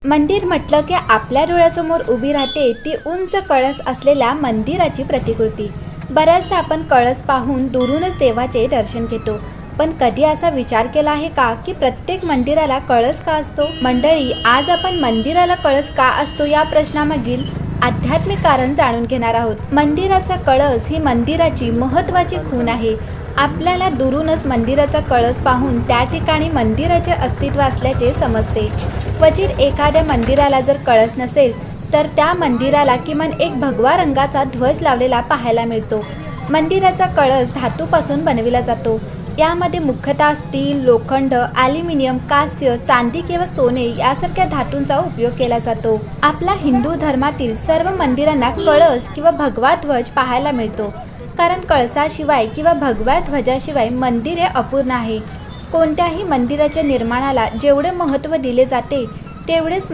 मंदिर म्हटलं की आपल्या डोळ्यासमोर उभी राहते ती उंच कळस असलेल्या मंदिराची प्रतिकृती। बऱ्याचदा आपण कळस पाहून दुरूनच देवाचे दर्शन घेतो, पण कधी असा विचार केला आहे का की प्रत्येक मंदिराला कळस का असतो? मंडळी, आज आपण मंदिराला कळस का असतो या प्रश्नामागील आध्यात्मिक कारण जाणून घेणार आहोत। मंदिराचा कळस ही मंदिराची महत्त्वाची खूण आहे। आपल्याला दुरूनच मंदिराचा कळस पाहून त्या ठिकाणी मंदिराचे अस्तित्व असल्याचे समजते। क्वचित एखाद्या मंदिराला जर कळस नसेल तर त्या मंदिराला किमान एक भगवा रंगाचा ध्वज लावलेला पाहायला मिळतो। मंदिराचा कळस धातूपासून बनविला जातो। यामध्ये मुख्यतः स्टील, लोखंड, ॲल्युमिनियम, कांस्य, चांदी किंवा सोने यासारख्या धातूंचा उपयोग केला जातो। आपल्या हिंदू धर्मातील सर्व मंदिरांना कळस किंवा भगवा ध्वज पाहायला मिळतो, कारण कळसाशिवाय किंवा भगव्या ध्वजाशिवाय मंदिर हे अपूर्ण आहे। कोणत्याही मंदिराच्या निर्माणाला जेवढे महत्त्व दिले जाते तेवढेच